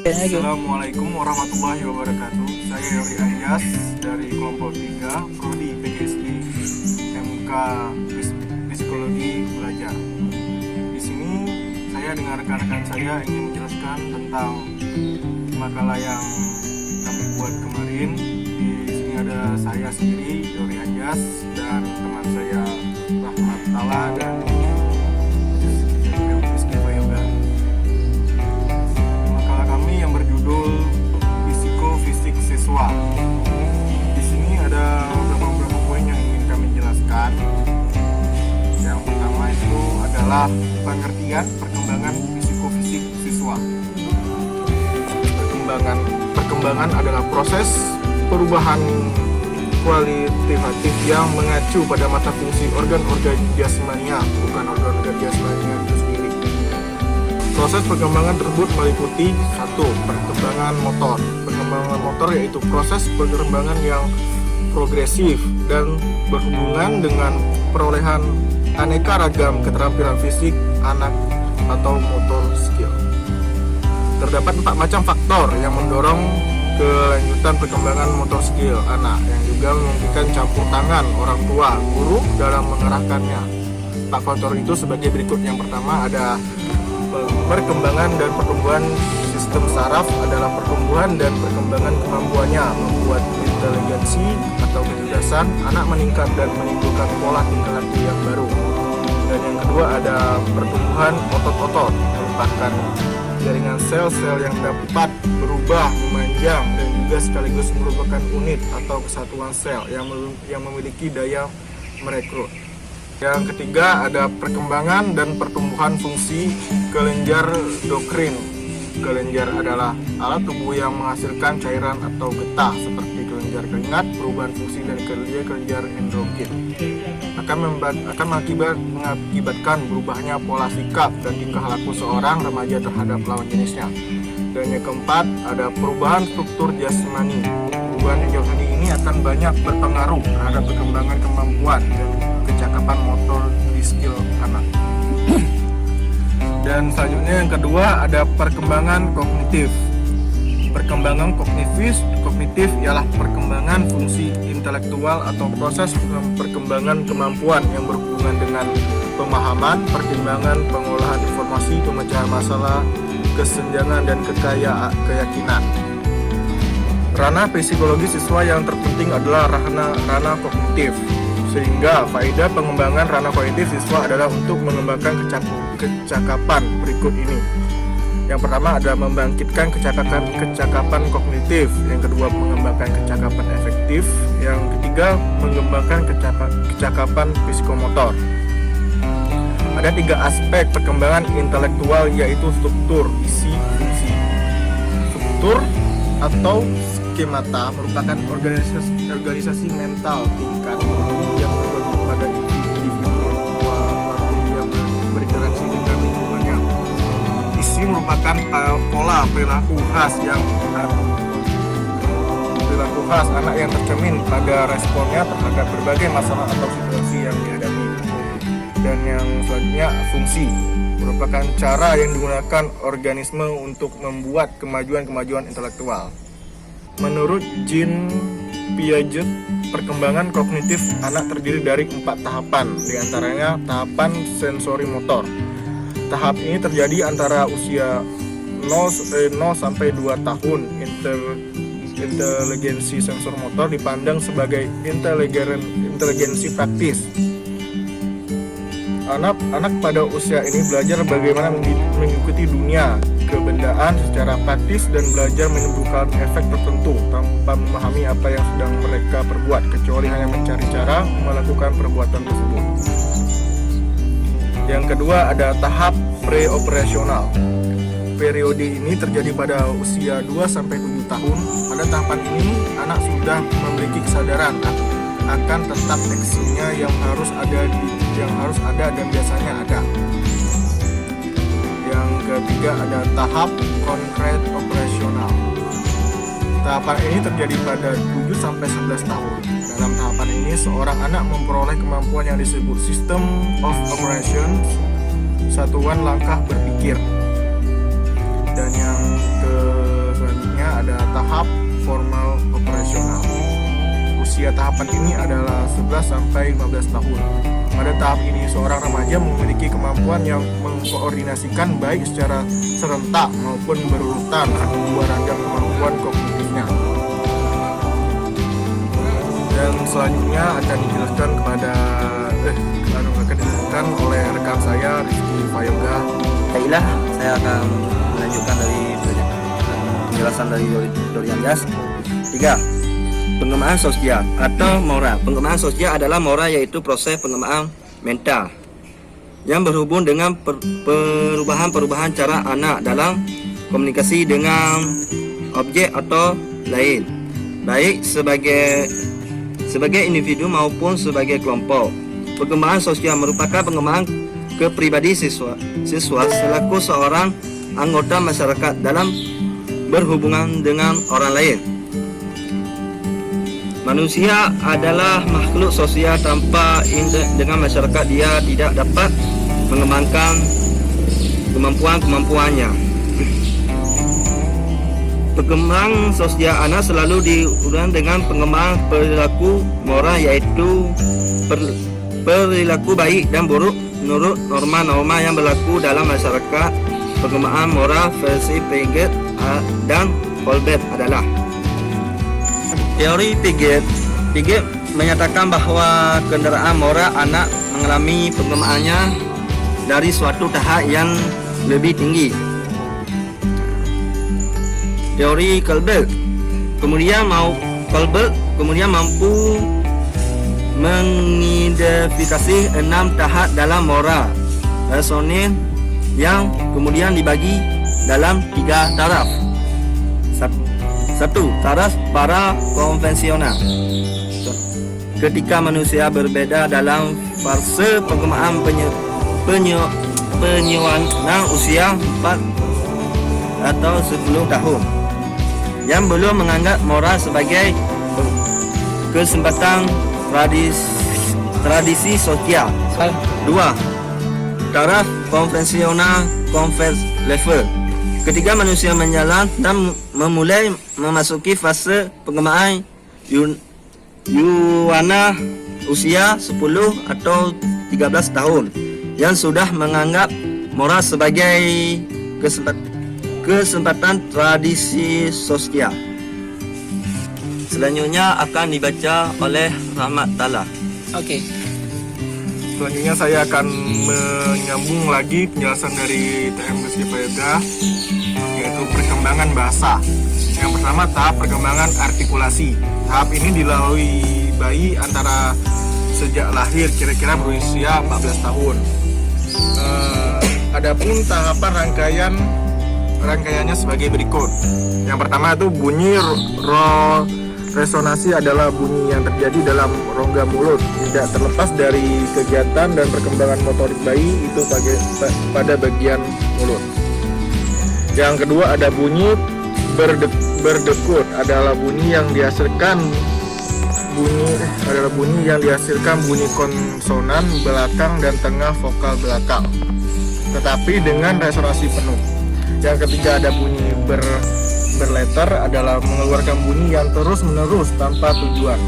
Assalamualaikum warahmatullahi wabarakatuh. Saya Yori Anjas dari kelompok 3 Prodi PGSD MK Psikologi Belajar. Di sini saya dengan rekan-rekan saya ingin menjelaskan tentang makalah yang kami buat kemarin. Di sini ada saya sendiri Yori Anjas dan teman saya Rahmat Tala dan yang berjudul Psikofisik Siswa. Di sini ada beberapa poin yang ingin kami jelaskan. Yang pertama itu adalah pengertian perkembangan psikofisik siswa. Perkembangan adalah proses perubahan kualitatif yang mengacu pada mata fungsi organ-organ jasmania, bukan organ-organ jasmania itu sendiri. Proses perkembangan tersebut meliputi 1. Perkembangan motor. Perkembangan motor yaitu proses perkembangan yang progresif dan berhubungan dengan perolehan aneka ragam keterampilan fisik anak atau motor skill. Terdapat 4 macam faktor yang mendorong kelanjutan perkembangan motor skill anak, yang juga memungkinkan campur tangan orang tua, guru dalam mengarahkannya. 4 faktor itu sebagai berikut. Yang pertama ada perkembangan dan pertumbuhan sistem saraf adalah pertumbuhan dan perkembangan kemampuannya membuat inteligensi atau kecerdasan anak meningkat dan menimbulkan pola tingkah laku yang baru. Dan yang kedua ada pertumbuhan otot-otot, merupakan jaringan sel-sel yang dapat berubah, memanjang dan juga sekaligus merupakan unit atau kesatuan sel yang memiliki daya merekrut. Yang ketiga ada perkembangan dan pertumbuhan fungsi kelenjar endokrin. Kelenjar adalah alat tubuh yang menghasilkan cairan atau getah seperti kelenjar keringat. Perubahan fungsi dari kelenjar endokrin akan mengakibatkan berubahnya pola sikap dan tingkah laku seorang remaja terhadap lawan jenisnya. Dan yang keempat ada perubahan struktur jasmani. Perubahan jasmani ini akan banyak berpengaruh terhadap perkembangan kemampuan dan kecakapan motor di skill anak. Dan selanjutnya yang kedua ada perkembangan kognitif. Perkembangan kognitif ialah perkembangan fungsi intelektual atau proses perkembangan kemampuan yang berhubungan dengan pemahaman, pertimbangan, pengolahan informasi, pemecahan masalah, kesenjangan dan keyakinan. Ranah psikologi siswa yang terpenting adalah ranah kognitif. Sehingga faedah pengembangan ranah kognitif siswa adalah untuk mengembangkan kecakapan berikut ini. Yang pertama adalah membangkitkan kecakapan kognitif. Yang kedua mengembangkan kecakapan efektif. Yang ketiga mengembangkan kecakapan psikomotor. Ada 3 aspek perkembangan intelektual yaitu struktur, isi, fungsi. Struktur atau skemata merupakan organisasi mental tingkat yang berbagi pada individu yang berinteraksi dengan lingkungannya. Isi merupakan pola perilaku khas anak yang tercermin pada responnya terhadap berbagai masalah atau situasi yang dihadapi. Dan yang selanjutnya fungsi merupakan cara yang digunakan organisme untuk membuat kemajuan intelektual. Menurut Jean Piaget, perkembangan kognitif anak terdiri dari 4 tahapan, diantaranya tahapan sensori motor. Tahap ini terjadi antara usia 0 sampai 2 tahun. Inteligensi sensor motor dipandang sebagai inteligensi praktis. Anak pada usia ini belajar bagaimana mengikuti dunia kebendaan secara praktis dan belajar menimbulkan efek tertentu tanpa memahami apa yang sedang mereka perbuat, kecuali hanya mencari cara melakukan perbuatan tersebut. Yang kedua ada tahap pre-operasional. Periode ini terjadi pada usia 2-7 tahun. Pada tahapan ini anak sudah memiliki kesadaran akan tetap aksinya yang harus ada dan biasanya ada. Yang ketiga ada tahap konkret operasional. Tahapan ini terjadi pada 7-11 tahun. Dalam tahapan ini seorang anak memperoleh kemampuan yang disebut System of Operations, satuan langkah berpikir. Dan yang selanjutnya ada tahap formal operasional. Usia tahapan ini adalah 11 sampai 15 tahun. Pada tahap ini seorang remaja memiliki kemampuan yang mengkoordinasikan baik secara serentak maupun berurutan dua ragam kemampuan kognitifnya. Dan selanjutnya akan dijelaskan oleh rekan saya Rizky Fayoga. Baiklah, saya akan melanjutkan dari penjelasan dari Dorian Jas. 3. Pengembangan sosial atau moral. Pengembangan sosial adalah moral, yaitu proses pengembangan mental yang berhubung dengan perubahan-perubahan cara anak dalam komunikasi dengan objek atau lain, baik sebagai individu maupun sebagai kelompok. Perkembangan sosial merupakan pengembangan kepribadian siswa selaku seorang anggota masyarakat dalam berhubungan dengan orang lain. Manusia adalah makhluk sosial. Tanpa dengan masyarakat, dia tidak dapat mengembangkan kemampuan-kemampuannya. Perkembangan sosial anak selalu diurang dengan pengembangan perilaku moral, yaitu perilaku baik dan buruk menurut norma-norma yang berlaku dalam masyarakat. Perkembangan moral versi Piaget dan Colbert adalah teori Piaget. Piaget menyatakan bahwa kendaraan moral anak mengalami perkembangannya dari suatu tahap yang lebih tinggi. Teori Colbert kemudian mampu mengidentifikasi 6 tahap dalam moral rasional yang kemudian dibagi dalam 3 taraf. 1. Taraf para konvensional. Ketika manusia berbeda dalam fase perkembangan penyuanan usia 4 atau 10 tahun, yang belum menganggap moral sebagai kesempatan tradisi sosial. 2. Taraf konvensional converse level. Ketika manusia menjalan dan memulai memasuki fase pengembangan Yuwana usia 10 atau 13 tahun, yang sudah menganggap moral sebagai kesempatan tradisi sosial. Selanjutnya akan dibaca oleh Rahmat Tala. Oke. Selanjutnya saya akan menyambung lagi penjelasan dari TM Rizky Fayoga, yaitu perkembangan bahasa. Yang pertama, tahap perkembangan artikulasi. Tahap ini dilalui bayi antara sejak lahir, kira-kira berusia 14 tahun. Adapun tahapan rangkaiannya sebagai berikut. Yang pertama itu bunyi resonasi adalah bunyi yang terjadi dalam rongga mulut, tidak terlepas dari kegiatan dan perkembangan motorik bayi itu pada bagian mulut. Yang kedua ada bunyi berdekut, adalah bunyi yang dihasilkan bunyi konsonan belakang dan tengah vokal belakang, tetapi dengan resonansi penuh. Yang ketiga ada bunyi berletter, adalah mengeluarkan bunyi yang terus-menerus tanpa tujuan.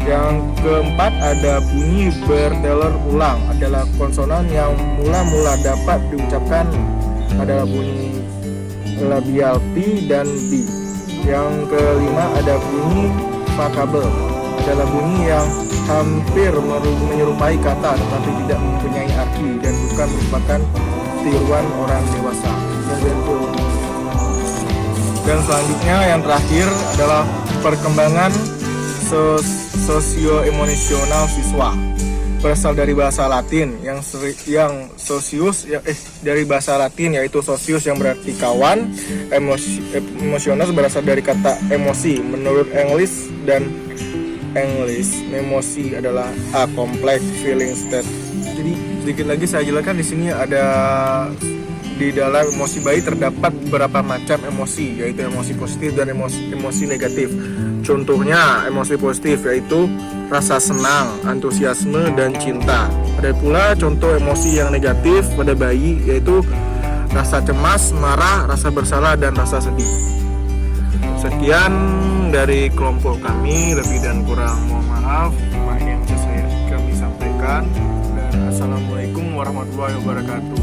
Yang keempat ada bunyi berteler ulang, adalah konsonan yang mula-mula dapat diucapkan, adalah bunyi labial P dan B. Yang kelima ada bunyi vokabel, adalah bunyi yang hampir menyerupai kata tetapi tidak mempunyai arti dan bukan merupakan tiruan orang dewasa. Dan selanjutnya yang terakhir adalah perkembangan sosio-emosional siswa. Berasal dari bahasa Latin dari bahasa Latin yaitu socius yang berarti kawan. Emosional berasal dari kata emosi. Menurut English, emosi adalah a complex feeling state. Jadi sedikit lagi saya jelaskan, di sini ada di dalam emosi bayi terdapat beberapa macam emosi, yaitu emosi positif dan emosi negatif. Contohnya emosi positif yaitu rasa senang, antusiasme, dan cinta. Ada pula contoh emosi yang negatif pada bayi, yaitu rasa cemas, marah, rasa bersalah, dan rasa sedih. Sekian dari kelompok kami, lebih dan kurang mohon maaf yang kami sampaikan. Dan assalamualaikum warahmatullahi wabarakatuh.